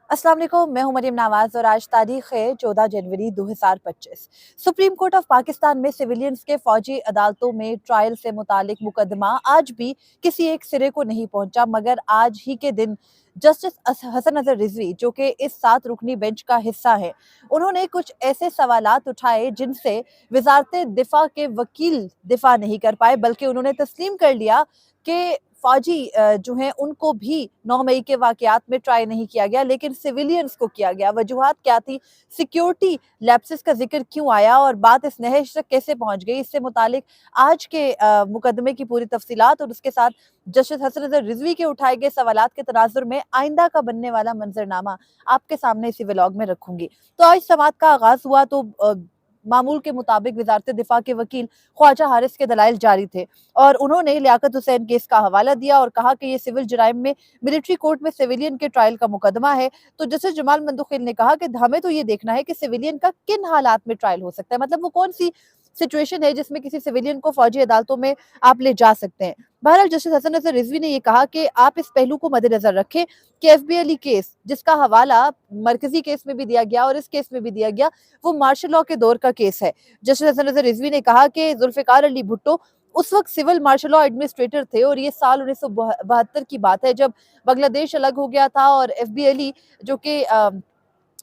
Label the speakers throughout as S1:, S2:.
S1: अस्सलाम वालेकुम, मैं हूं मरियम नवाज और आज तारीख है 14 जनवरी 2025। सुप्रीम कोर्ट ऑफ पाकिस्तान में सिविलियंस के फौजी अदालतों में ट्रायल से मुतालिक मुकदमा आज भी किसी एक सिरे को नहीं पहुंचा, मगर आज ही के दिन जस्टिस हसन अजहर रिजवी, जो कि इस 7 रुकनी बेंच का हिस्सा है, उन्होंने कुछ ऐसे सवालात उठाए जिनसे वजारत दिफा के वकील दिफा नहीं कर पाए, बल्कि उन्होंने तस्लीम कर लिया कि फौजी जो हैं उनको भी 9 मई के वाकयात में ट्राई नहीं किया गया, लेकिन सिविलियंस को किया गया। वजूहात क्या थी, सिक्योरिटी लैप्सेस का जिक्र क्यों आया और बात इस नहज तक कैसे पहुंच गई, इससे मुतालिक आज के मुकदमे की पूरी तफसीलात और उसके साथ जस्टिस हसन अजहर रिजवी के उठाए गए सवालात के तनाजुर में आइंदा का बनने वाला मंजरनामा आपके सामने इसी व्लॉग में रखूंगी। तो आज समात का आगाज हुआ तो मामूल के मुताबिक वजारत दिफा के वकील ख्वाजा हारिस के दलाइल जारी थे और उन्होंने लियाकत हुसैन केस का हवाला दिया और कहा कि ये सिविल जराइम में मिलिट्री कोर्ट में सिविलियन के ट्रायल का मुकदमा है। तो जस्टिस जमाल मंदुखिल ने कहा कि हमें तो ये देखना है कि सिविलियन का किन हालात में ट्रायल हो सकता है, मतलब वो कौन सी सिचुएशन है जिसमें किसी सिविलियन को फौजी अदालतों में आप ले जा सकते हैं। बहरहाल जस्टिस हसन अजहर रिजवी ने ये कहा कि आप इस पहलू को मद्देनजर रखें कि एफबीएलई केस, जिसका हवाला मरकजी केस में भी दिया गया और इस केस में भी दिया गया, वो मार्शल लॉ के दौर का केस है। जस्टिस हसन अजहर रिजवी ने कहा कि जुल्फिकार अली भुट्टो उस वक्त सिविल मार्शल लॉ एडमिनिस्ट्रेटर थे और ये साल 1972 की बात है, जब बांग्लादेश अलग हो गया था और एफबीएलई, जो कि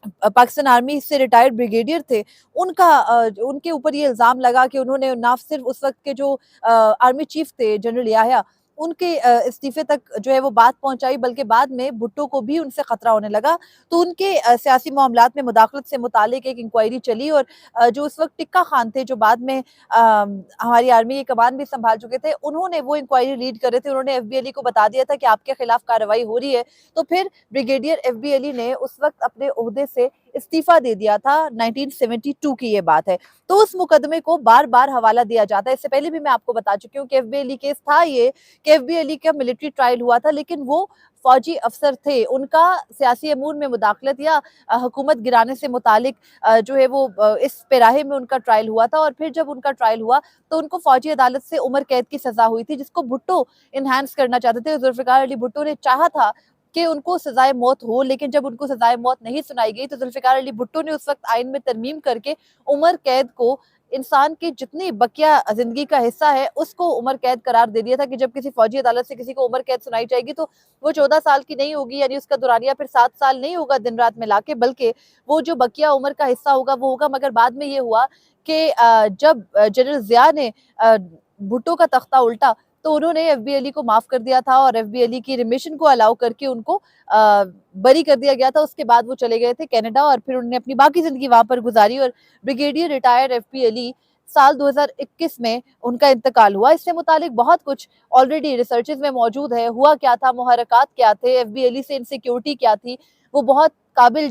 S1: पाकिस्तान आर्मी से रिटायर्ड ब्रिगेडियर थे, उनके ऊपर ये इल्जाम लगा कि उन्होंने ना सिर्फ उस वक्त के जो आर्मी चीफ थे जनरल याह्या, उनके इस्तीफे तक जो है वो बात पहुंचाई, बल्कि बाद में भुट्टो को भी उनसे खतरा होने लगा। तो उनके सियासी मामलात में मुदाखलत से मुतालिक एक इंक्वायरी चली और जो उस वक्त टिक्का खान थे, जो बाद में हमारी आर्मी की कमान भी संभाल चुके थे, उन्होंने वो इंक्वायरी लीड कर रहे थे। उन्होंने एफबीएलई को बता दिया था कि आपके खिलाफ कार्रवाई हो रही है। तो फिर ब्रिगेडियर एफबीएलई ने उस वक्त अपने ओहदे से इस्तीफा दे दिया था। 1972 की ये बात है। तो उस मुकदमे को बार बार हवाला दिया जाता है। इससे पहले भी मैं आपको बता चुकी हूँ कि एफबीएलई केस था ये, कि एफबीएलई का मिलिट्री ट्रायल हुआ था, लेकिन वो फौजी अफसर थे, उनका सियासी अमूर में मुदाखलत या हुकूमत गिराने से मुतालिक जो है वो इस पेराहे में उनका ट्रायल हुआ था। और फिर जब उनका ट्रायल हुआ तो उनको फौजी अदालत से उम्र कैद की सजा हुई थी, जिसको भुट्टो इनहांस करना चाहते थे। जुल्फिकार अली भुट्टो ने चाहा था कि उनको सजाए मौत हो, लेकिन जब उनको सजाए मौत नहीं सुनाई गई तो जुल्फिकार अली भुट्टो ने उस वक्त आइन में तरमीम करके उम्र कैद को इंसान की जितनी बकिया जिंदगी का हिस्सा है उसको उम्र कैद करार दे दिया था, कि जब किसी फौजी अदालत से किसी को उम्र कैद सुनाई जाएगी तो वो 14 साल की नहीं होगी, यानी उसका दुरानिया फिर 7 साल नहीं होगा दिन रात मिला के, बल्कि वो जो बकिया उम्र का हिस्सा होगा वो होगा। मगर बाद में ये हुआ कि जब जनरल जिया ने भुट्टो का तख्ता उल्टा तो उन्होंने एफबीएलई को माफ कर दिया था और एफबीएलई की रिमिशन को अलाउ करके उनको बरी कर दिया गया था। उसके बाद वो चले गए थे कनाडा और फिर उन्होंने अपनी बाकी जिंदगी वहां पर गुजारी और ब्रिगेडियर रिटायर्ड एफबीएलई साल 2021 में उनका इंतकाल हुआ। इससे मुतालिक बहुत कुछ ऑलरेडी रिसर्चेज में मौजूद है। हुआ क्या था, मुहर्रकात क्या थे, एफबीएलई से इनसिक्योरिटी क्या थी। वो बहुत काबिल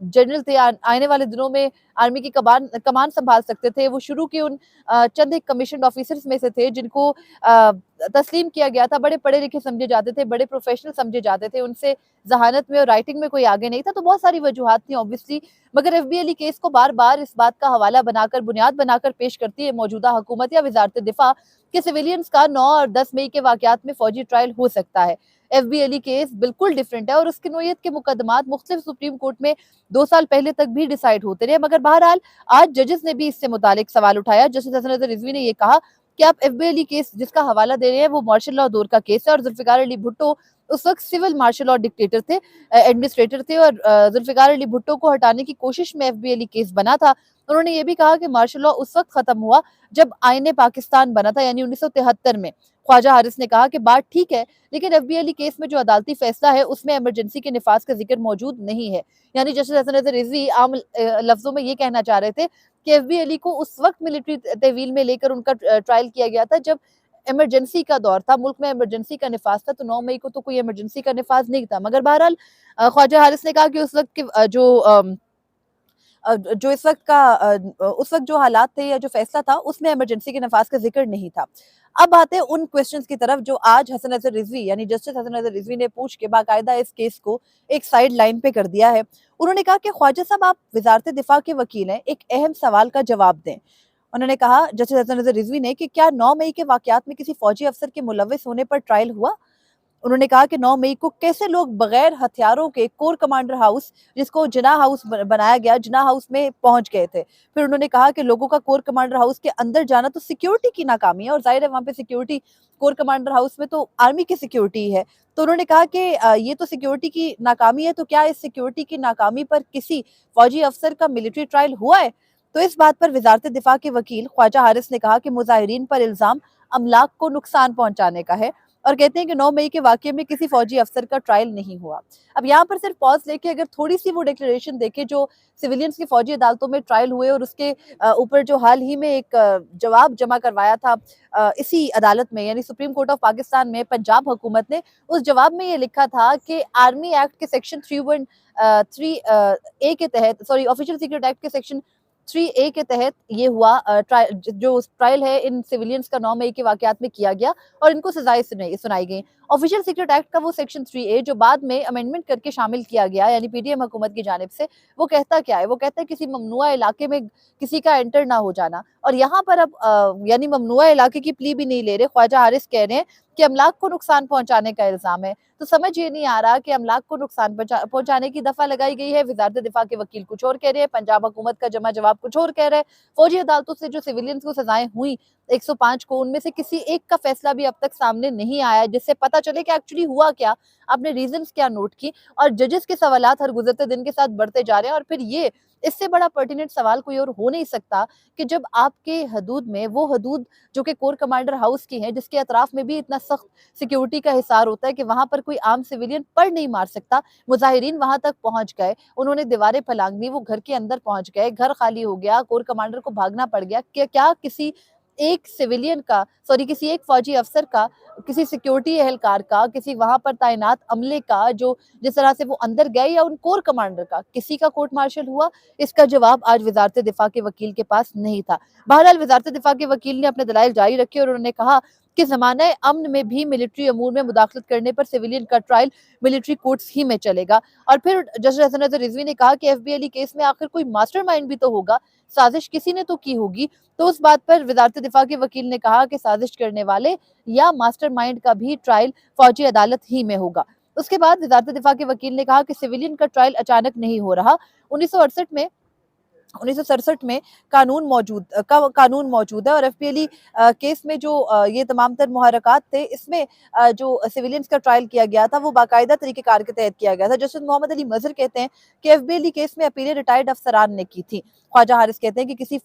S1: जनरल थे, आने वाले दिनों में आर्मी की कमान संभाल सकते थे। वो शुरू के उन चंद एक कमीशन ऑफिसर्स में से थे जिनको तस्लीम किया गया था। बड़े पढ़े लिखे समझे जाते थे, बड़े प्रोफेशनल समझे जाते थे, उनसे जहानत में और राइटिंग में कोई आगे नहीं था। तो बहुत सारी वजूहात थी ऑब्वियसली, मगर एफबीएलई केस को बार बार इस बात का हवाला बनाकर, बुनियाद बनाकर पेश करती है मौजूदा हुकूमत या वजारत दिफा कि सिविलियंस का 9 और 10 मई के वाकयात में फौजी ट्रायल हो सकता है। एफबीएलई केस बिल्कुल डिफरेंट है और उसकी नोयत के मुकदमात मुख्तलिफ सुप्रीम कोर्ट में 2 साल पहले तक भी डिसाइड होते रहे। मगर बहरहाल आज जजेस ने भी इससे मुतालिक सवाल उठाया। जस्टिस हसन अजहर रिजवी ने यह कहा कि आप एफबीएलई केस जिसका हवाला दे रहे हैं वो मार्शल लॉ दौर का केस है और जुल्फिकार अली भुट्टो उस वक्त सिविल मार्शल लॉ डिक्टेटर थे, एडमिनिस्ट्रेटर थे और जुल्फिकार अली भुट्टो को हटाने की कोशिश में एफबीएलई केस बना था। उन्होंने ये भी कहा कि मार्शल लॉ उस वक्त खत्म हुआ जब आईने पाकिस्तान बना था, यानी 1973 में। ख्वाजा हारिस ने कहा कि बात ठीक है, लेकिन एफबीएलई केस में जो अदालती फैसला है उसमें इमरजेंसी के निफाज का जिक्र मौजूद नहीं है। यानी जस्टिस हसन अजहर रिजवी आम लफ्जों में ये कहना चाह रहे थे कि एफबीएलई को उस वक्त मिलिट्री तहवील में लेकर उनका ट्रायल किया गया था जब इमरजेंसी का दौर था, मुल्क में इमरजेंसी का निफाज था। तो 9 मई को तो कोई इमरजेंसी का निफाज नहीं था। मगर बहरहाल ख्वाजा हारिस ने कहा कि उस वक्त के जो इस वक्त का उस वक्त जो हालात थे या जो फैसला था उसमें इमरजेंसी के नफाज का जिक्र नहीं था। अब आते हैं उन क्वेश्चंस की तरफ जो आज हसन अजहर रिजवी यानी जस्टिस हसन अजहर रिजवी ने पूछ के बाकायदा इस केस को एक साइड लाइन पे कर दिया है। उन्होंने कहा कि ख्वाजा साहब, आप वजारत दिफा के वकील हैं, एक अहम सवाल का जवाब दें। उन्होंने कहा, जस्टिस हसन अजहर रिजवी ने, कि क्या 9 मई के वाकयात में किसी फौजी अफसर के मुलविस होने पर ट्रायल हुआ? انہوں نے کہا کہ 9 मई کو कैसे लोग बगैर हथियारों के कोर कमांडर हाउस, जिसको जिन्ना हाउस बनाया गया, जिन्ना हाउस में पहुंच गए थे। फिर उन्होंने कहा कि लोगों का कोर कमांडर हाउस के अंदर जाना तो सिक्योरिटी की नाकामी है, और जाहिर है वहां पे सिक्योरिटी, कोर कमांडर हाउस में तो आर्मी की सिक्योरिटी है। तो उन्होंने कहा कि ये तो सिक्योरिटी की नाकामी है, तो क्या इस सिक्योरिटी की नाकामी पर किसी फौजी अफसर का मिलिट्री ट्रायल हुआ है? तो इस बात पर वजारत दिफा के वकील ख्वाजा हारिस ने कहा कि मुजाहिरीन पर इल्जाम अमलाक को नुकसान पहुंचाने का है, और कहते हैं कि 9 मई के वाकये में किसी फौजी अफसर का ट्रायल नहीं हुआ। अब यहाँ पर सिर्फ पॉज लेके अगर थोड़ी सी वो डिक्लेरेशन देखे जो सिविलियंस की फौजी अदालतों में ट्रायल हुए, और उसके ऊपर जो हाल ही में एक जवाब जमा करवाया था इसी अदालत में, यानी सुप्रीम कोर्ट ऑफ पाकिस्तान में पंजाब हुकूमत ने, उस जवाब में ये लिखा था कि आर्मी एक्ट के सेक्शन 3 ए के तहत, सॉरी, ऑफिशियल सीक्रेट एक्ट के सेक्शन 3A के तहत ये हुआ, जो ट्रायल है इन सिविलियंस का 9 मई के वाकयात में किया गया, और इनको सजाएं सुनाई गई। ऑफिशियल सीक्रेट एक्ट का वो सेक्शन 3A जो बाद में अमेंडमेंट करके शामिल किया गया, यानी पीडीएम हुकूमत की जानिब से, वो कहता क्या है? वो कहता है किसी ममनुआ इलाके में किसी का एंटर ना हो जाना। और यहाँ पर अब यानी ममनुआ इलाके की प्ली भी नहीं ले रहे, ख्वाजा हारिस कह रहे हैं कि अमलाक को नुकसान पहुंचाने का इल्जाम है। तो समझ ये नहीं आ रहा कि अमलाक को नुकसान पहुंचाने की दफा लगाई गई है। वजारत दिफा के वकील कुछ और कह रहे हैं, पंजाब हुकूमत का जमा जवाब कुछ और कह रहा है। फौजी अदालतों से जो सिविलियंस को सजाएं हुई 105 को, उनमें से किसी एक का फैसला भी अब तक सामने नहीं आया जिससे पता चले कि एक्चुअली हुआ क्या, आपने रीजंस क्या नोट की। और जजेस के सवालात हर गुजरते दिन के साथ बढ़ते जा रहे हैं, और फिर ये इससे बड़ा पर्टिनेंट सवाल कोई और हो नहीं सकता कि जब आपके हदूद में वो हदूद जो कि कोर कमांडर हाउस की हैं, जिसके अतराफ में भी इतना सख्त सिक्योरिटी का हिसार होता है कि वहां पर कोई आम सिविलियन पढ़ नहीं मार सकता, मुजाहिरीन वहां तक पहुंच गए, उन्होंने दीवारें फलांगी, वो घर के अंदर पहुंच गए, घर खाली हो गया, कोर कमांडर को भागना पड़ गया। क्या किसी एक सिविलियन का, सॉरी, किसी एक फौजी अफसर का, किसी सिक्योरिटी एहलकार का, किसी वहां पर तैनात अमले का जो जिस तरह से वो अंदर गए, या उन कोर कमांडर का किसी का कोर्ट मार्शल हुआ? इसका जवाब आज वजारत दिफा के वकील के पास नहीं था। बहरहाल वजारत दिफा के वकील ने अपने दलाइल जारी रखे, और उन्होंने कहा कि ज़माने अमन में भी मिलिट्री अमूर में मुदाखलत करने पर सिविलियन का ट्रायल मिलिट्री कोर्ट्स ही में चलेगा। और फिर जस्टिस हसन नज़र रिजवी ने कहा कि एफबीएली केस में आखिर कोई मास्टरमाइंड भी तो होगा, साजिश किसी ने तो की होगी। तो उस बात पर वजारत दिफा के वकील ने कहा कि साजिश करने वाले या मास्टरमाइंड का भी ट्रायल फौजी अदालत ही में होगा। उसके बाद वजारत दिफा के वकील ने कहा कि सिविलियन का ट्रायल अचानक नहीं हो रहा। 1967 में कानून मौजूद है, और एफपीएली केस में जो ये तमाम तर मुहर्रकात थे, इसमें जो सिविलियंस का ट्रायल किया गया था वो बाकायदा तरीक़ेकार के तहत किया गया था। जस्टिस मोहम्मद अली मजहर कहते हैं कि एफपीएली केस में अपीलें रिटायर्ड अफसरान ने की थी। ख्वाजा हारिस कहते हैं कि किसी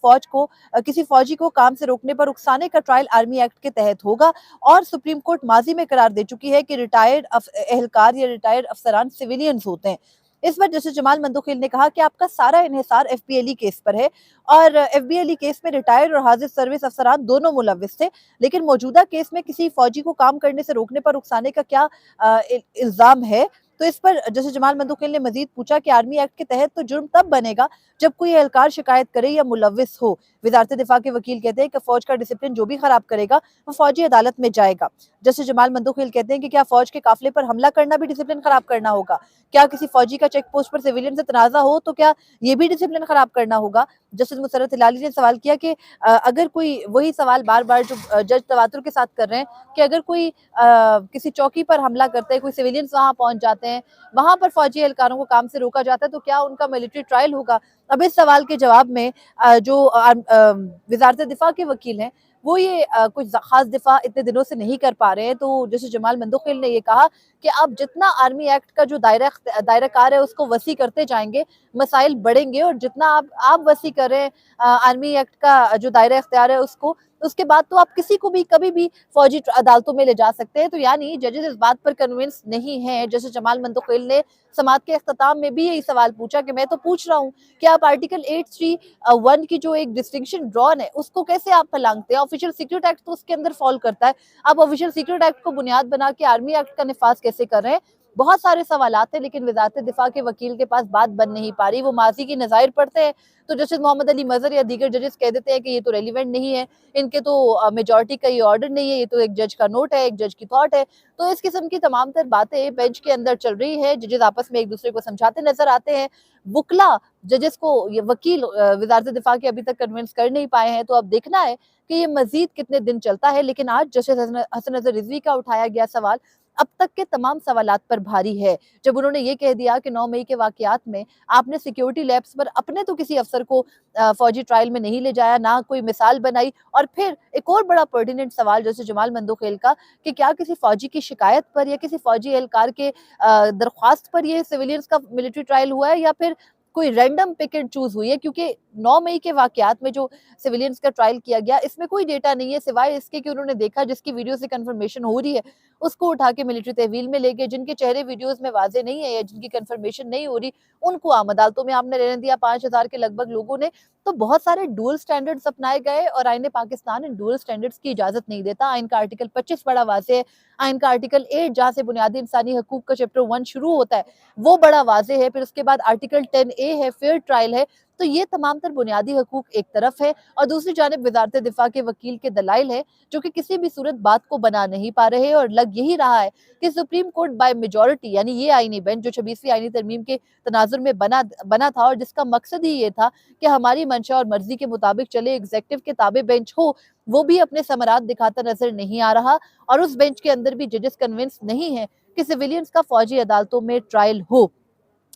S1: फौजी को काम से रोकने पर उकसाने का ट्रायल आर्मी एक्ट के तहत होगा, और सुप्रीम कोर्ट माजी में करार दे चुकी है कि रिटायर्ड एहलकार या रिटायर्ड अफसरान सिविलियंस होते हैं। इस पर जस्टिस जमाल मंदोखिल ने कहा कि आपका सारा इन्हिसार एफबीएली केस पर है, और एफबीएली केस में रिटायर्ड और हाजिर सर्विस अफसरान दोनों मुलव्विस थे, लेकिन मौजूदा केस में किसी फौजी को काम करने से रोकने पर उकसाने का क्या इल्जाम है? तो इस पर जस्टिस जमाल मंदोखिल ने मजीद पूछा कि आर्मी एक्ट के तहत तो जुर्म तब बनेगा जब कोई एहलकार शिकायत करे या मुलव्विस हो। वजारत दिफा के वकील कहते हैं कि फौज का डिसिप्लिन जो भी खराब करेगा वो फौजी अदालत में जाएगा। जस्टिस जमाल मंदोखिल कहते हैं कि क्या फौज के काफिले पर हमला करना भी डिसिप्लिन खराब करना होगा? क्या किसी फौजी का चेक पोस्ट पर सिविलियन से तनाजा हो तो क्या ये भी डिसिप्लिन खराब करना होगा? जस्टिस मुसर्रत हिलाली ने सवाल किया कि अगर कोई, वही सवाल बार बार जो जज तवातुर के साथ कर रहे हैं, कि अगर कोई किसी चौकी पर हमला करते हैं, कोई सिविलियंस वहां पहुंच जाते हैं, वहां पर फौजी एहलकारों को काम से रोका जाता है, तो क्या उनका मिलिट्री ट्रायल होगा? अब इस सवाल के जवाब में जो वजारत दिफा के वकील हैं वो ये कुछ खास दिफा इतने दिनों से नहीं कर पा रहे हैं। तो जैसे जमाल मंदोखिल ने ये कहा कि आप जितना आर्मी एक्ट का जो दायरा कार है उसको वसी करते जाएंगे, मसाइल बढ़ेंगे, और जितना आप वसी कर रहे हैं आर्मी एक्ट का जो दायरा इख्तियार है उसको, उसके बाद तो आप किसी को भी कभी भी फौजी अदालतों में ले जा सकते हैं। तो यानी जजेस इस बात पर कन्विंस नहीं हैं। जैसे जमाल मंदोखिल ने समाअत के इख्तिताम में भी यही सवाल पूछा कि मैं तो पूछ रहा हूँ कि आप आर्टिकल 831 की जो एक डिस्टिंक्शन ड्रॉन है उसको कैसे आप फैलांगते हैं? ऑफिशियल सीक्रेट एक्ट तो उसके अंदर फॉल करता है, आप ऑफिशियल सीक्रेट एक्ट को बुनियाद बना के आर्मी एक्ट का निफाज कैसे कर रहे हैं? बहुत सारे सवालात हैं, लेकिन वजारत दिफा के वकील के पास बात बन नहीं पा रही। वो माजी की नज़ायर पढ़ते हैं तो जस्टिस मोहम्मद अली मजहर या दीगर जजेस कह देते हैं कि ये तो रेलिवेंट नहीं है, इनके तो मेजॉरिटी का ये ऑर्डर नहीं है, ये तो एक जज का नोट है, एक जज की थॉट है। तो इस किस्म की तमाम तर बातें बेंच के अंदर चल रही है, जजेस आपस में एक दूसरे को समझाते नजर आते हैं। वकला जजेस को, ये वकील वजारत दिफा के अभी तक कन्विंस कर नहीं पाए हैं। तो अब देखना है कि ये मजीद कितने दिन चलता है। लेकिन आज जस्टिस हसन नजर रिजवी का उठाया गया सवाल अब तक के तमाम सवालात पर भारी है। जब उन्होंने ये कह दिया कि 9 मई के वाकयात में आपने सिक्योरिटी लैब्स पर अपने तो किसी अफसर को फौजी ट्रायल में नहीं ले जाया, ना कोई मिसाल बनाई, और फिर एक और बड़ा पर्टिनेंट सवाल जैसे जमाल मंदोखेल का कि क्या किसी फौजी की शिकायत पर या किसी फौजी एहलकार के दरख्वास्त पर ये सिविलियंस का मिलिट्री ट्रायल हुआ है या फिर कोई रैंडम पिक एंड चूज हुई है, क्योंकि 9 मई के वाकयात में जो सिविलियंस का ट्रायल किया गया इसमें कोई डेटा नहीं है सिवाय इसके कि उन्होंने देखा जिसकी वीडियो से कंफर्मेशन हो रही है उसको उठा के मिलिट्री तहवील में ले गए, जिनके चेहरे वीडियोस में वाजे नहीं है या जिनकी कंफर्मेशन नहीं हो रही उनको आम अदालतों में आपने रहने दिया 5,000 के लगभग लोगों ने। तो बहुत सारे डुअल स्टैंडर्ड्स अपनाए गए और आईने पाकिस्तान इन डुअल स्टैंडर्ड्स की इजाजत नहीं देता। आइन का आर्टिकल 25 बड़ा वाजे है, आइन का आर्टिकल 8 जहाँ से बुनियादी इंसानी हकूक का चैप्टर 1 शुरू होता है वो बड़ा वाजे है, फिर उसके बाद आर्टिकल 10A है, फेयर ट्रायल है। तो ये तमाम तर बुनियादी हकूक एक तरफ है और दूसरी जानिब वजारत दिफा के वकील के दलाइल है जो कि किसी भी सूरत बात को बना नहीं पा रहे, और लग यही रहा है कि सुप्रीम कोर्ट बाय मेजॉरिटी यानी ये आईनी बेंच जो 26वीं आईनी तरमीम के तनाजुर में बना था और जिसका मकसद ही ये था कि हमारी मंशा और मर्जी के मुताबिक चले, एग्जेक्टिव के ताबे बेंच हो, वो भी अपने समरात दिखाता नजर नहीं आ रहा। और उस बेंच के अंदर भी जजेस कन्विंस नहीं है कि सिविलियंस का फौजी अदालतों में ट्रायल हो।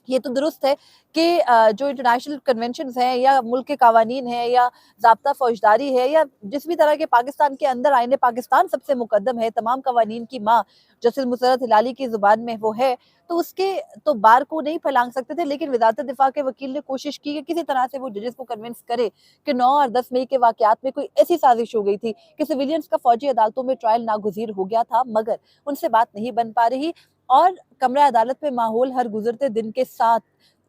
S1: ये तो दुरुस्त है कि जो इंटरनेशनल कन्वेंशंस हैं या मुल्क के कावानीन हैं या ज़ाब्ता फौजदारी है या जिस भी तरह के पाकिस्तान के अंदर आईने पाकिस्तान सबसे मुकद्दम है, तमाम कवानीन की माँ जस्टिस मुसर्रत हिलाली की ज़ुबान में वो है, तो उसके तो बार को नहीं फैलांग सकते थे। लेकिन वज़ारत दिफा के वकील ने कोशिश की कि किसी तरह से वो जजेस को कन्विंस करे कि 9 और 10 मई के वाकयात में कोई ऐसी साजिश हो गई थी कि सिविलियंस का फौजी अदालतों में ट्रायल नागुज़ीर हो गया था, मगर उनसे बात नहीं बन पा रही। और कमरा अदालत में माहौल हर गुजरते दिन के साथ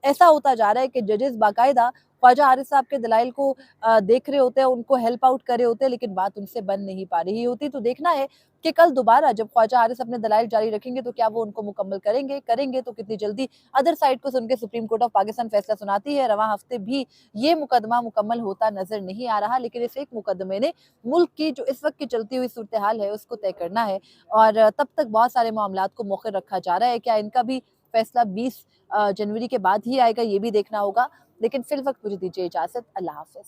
S1: ऐसा होता जा रहा है कि जजेस बाकायदा ख्वाजा हारिस साहब के दलाइल को देख रहे होते हैं, उनको हेल्प आउट कर रहे होते हैं, लेकिन बात उनसे बन नहीं पा रही होती। तो देखना है कि कल दोबारा जब ख्वाजा हारिस अपने दलाइल जारी रखेंगे तो क्या वो उनको मुकम्मल करेंगे तो कितनी जल्दी अदर साइड को सुन के सुप्रीम कोर्ट ऑफ पाकिस्तान फैसला सुनाती है। रवां हफ्ते भी ये मुकदमा मुकम्मल होता नजर नहीं आ रहा, लेकिन इस एक मुकदमे ने मुल्क की जो इस वक्त की चलती हुई सूरत हाल है उसको तय करना है और तब तक बहुत सारे मामलात को मौखर रखा जा रहा है। क्या इनका भी फैसला 20 जनवरी के बाद ही आएगा, ये भी देखना होगा। लेकिन फिल वक्त मुझे दीजिए इजाजत। अल्लाह हाफिज।